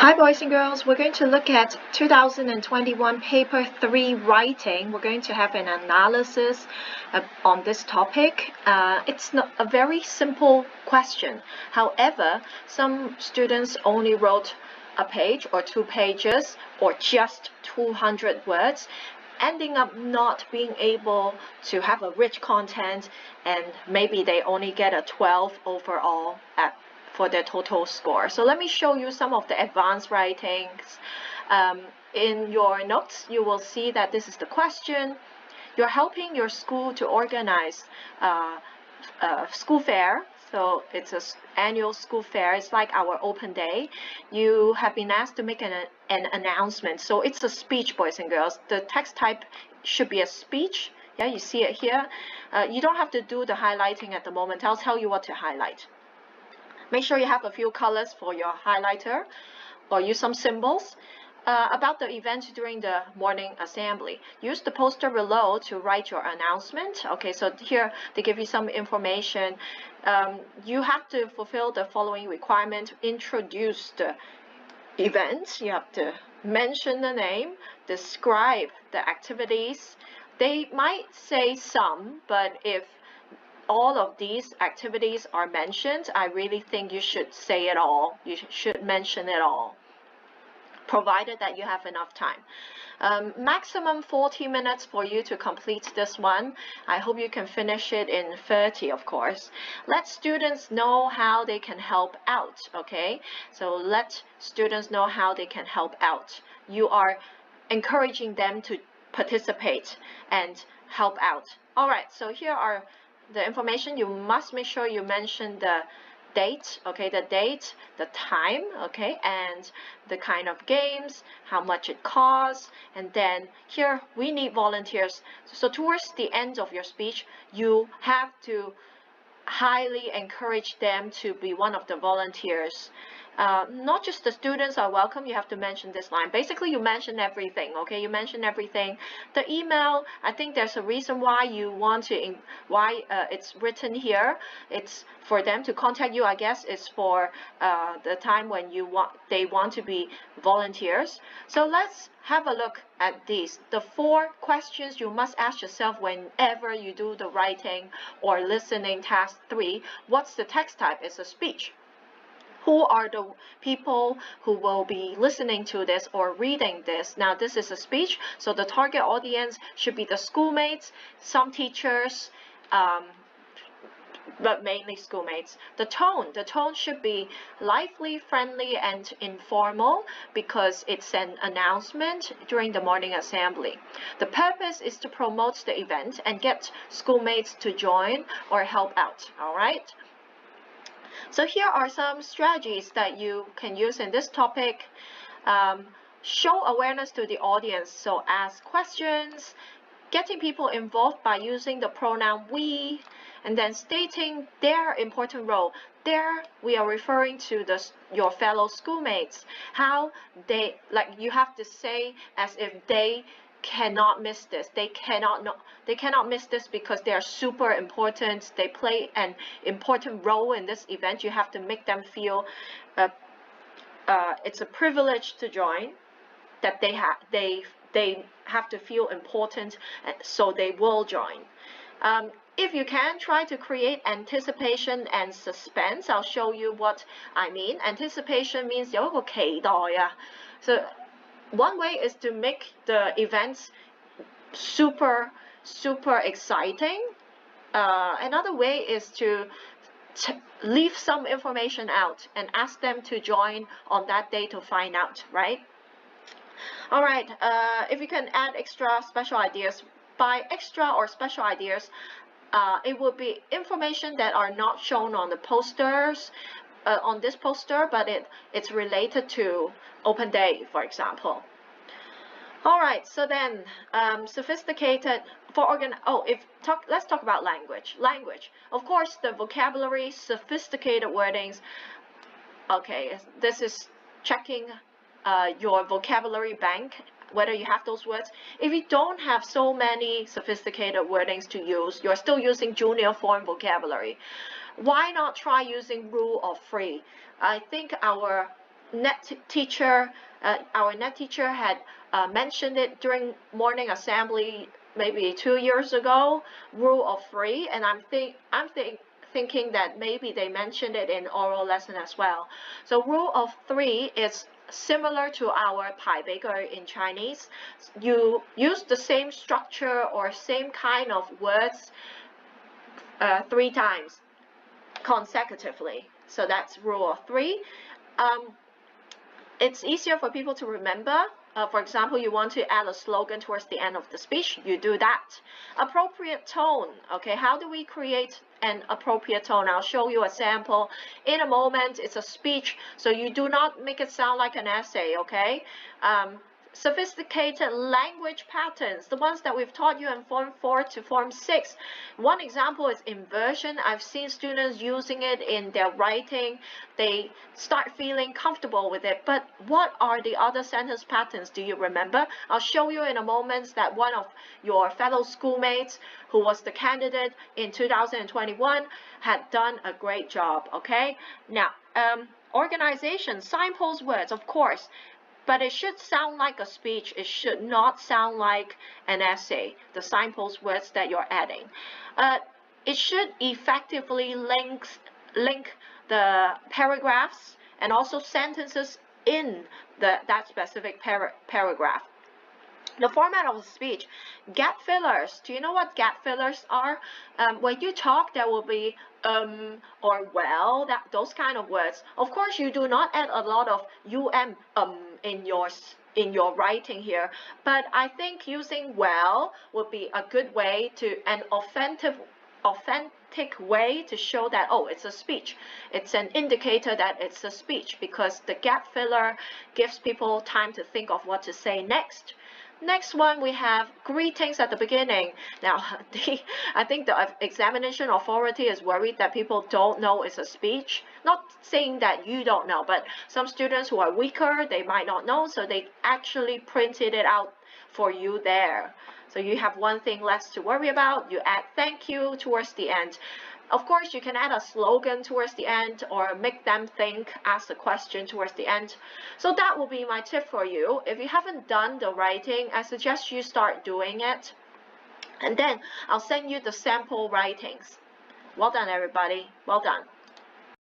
Hi boys and girls, we're going to look at 2021 paper 3 writing. We're going to have an analysis on this topic. It's not a very simple question. However, some students only wrote a page or 2 pages or just 200 words, ending up not being able to have a rich content, and maybe they only get a 12 overall for their total score. So let me show you some of the advanced writings. In your notes, you will see that this is the question. You're helping your school to organize a school fair. So it's an annual school fair. It's like our open day. You have been asked to make an announcement. So it's a speech, boys and girls. The text type should be a speech. Yeah, you see it here. You don't have to do the highlighting at the moment. I'll tell you what to highlight. Make sure you have a few colors for your highlighter, or use some symbols. About the event during the morning assembly. Use the poster below to write your announcement. Okay, so here they give you some information. You have to fulfill the following requirement. Introduce the event. You have to mention the name, describe the activities. They might say some, but if all of these activities are mentioned, I really think you should say it all. You should mention it all, provided that you have enough time. Maximum 40 minutes for you to complete this one. I hope you can finish it in 30, of course. Let students know how they can help out, okay? So let students know how they can help out. You are encouraging them to participate and help out. All right, so here are the information. You must make sure you mention the date, okay, the date, the time, okay, and the kind of games, how much it costs, and then here we need volunteers. So towards the end of your speech, you have to highly encourage them to be one of the volunteers. Not just the students are welcome, you have to mention this line. Basically, you mention everything, okay? You mention everything. The email, I think there's a reason why you want to, why it's written here. It's for them to contact you, I guess. It's for the time when they want to be volunteers. So let's have a look at these. The 4 questions you must ask yourself whenever you do the writing or listening task 3. What's the text type? It's a speech. Who are the people who will be listening to this or reading this? Now, this is a speech, so the target audience should be the schoolmates, some teachers, but mainly schoolmates. The tone should be lively, friendly, and informal because it's an announcement during the morning assembly. The purpose is to promote the event and get schoolmates to join or help out, all right? So here are some strategies that you can use in this topic. Show awareness to the audience, so ask questions, getting people involved by using the pronoun we, and then stating their important role. There we are referring to your fellow schoolmates, how they, like, you have to say as if they cannot miss this. They cannot miss this because they are super important. They play an important role in this event. You have to make them feel it's a privilege to join, that they have to feel important, so they will join. If you can, try to create anticipation and suspense. I'll show you what I mean. Anticipation means 有一個期待啊. So one way is to make the events super exciting. Another way is to leave some information out and ask them to join on that day to find out, right? All right, if you can add extra special ideas. By extra or special ideas, it will be information that are not shown on the posters, on this poster, but it's related to open day, for example. All right, so then sophisticated for let's talk about language. Of course, the vocabulary, sophisticated wordings. Okay, this is checking your vocabulary bank, whether you have those words. If you don't have so many sophisticated wordings to use, you're still using junior form vocabulary. Why not try using rule of 3? I think our our net teacher had mentioned it during morning assembly maybe 2 years ago, rule of three, and I'm thinking that maybe they mentioned it in oral lesson as well. So rule of three is similar to our 排比句 in Chinese. You use the same structure or same kind of words 3 times consecutively. So that's rule of three. It's easier for people to remember. For example, you want to add a slogan towards the end of the speech, you do that. Appropriate tone. Okay, how do we create an appropriate tone? I'll show you a sample in a moment. It's a speech, so you do not make it sound like an essay, okay? Sophisticated language patterns, the ones that we've taught you in Form 4 to Form 6. One example is inversion. I've seen students using it in their writing. They start feeling comfortable with it. But what are the other sentence patterns? Do you remember? I'll show you in a moment that one of your fellow schoolmates who was the candidate in 2021 had done a great job, okay? Now, organization, signpost words, of course. But it should sound like a speech. It should not sound like an essay, the signpost words that you're adding. It should effectively link the paragraphs and also sentences in that specific paragraph. The format of the speech, gap fillers. Do you know what gap fillers are? When you talk, there will be or well, those kind of words. Of course, you do not add a lot of in your writing here, but I think using well would be a good way to an authentic way to show that, oh, it's a speech. It's an indicator that it's a speech, because the gap filler gives people time to think of what to say next. Next one, we have greetings at the beginning. Now, I think the examination authority is worried that people don't know it's a speech. Not saying that you don't know, but some students who are weaker, they might not know, so they actually printed it out for you there. So you have one thing less to worry about. You add thank you towards the end. Of course, you can add a slogan towards the end or make them think, ask a question towards the end. So that will be my tip for you. If you haven't done the writing, I suggest you start doing it. And then I'll send you the sample writings. Well done, everybody. Well done.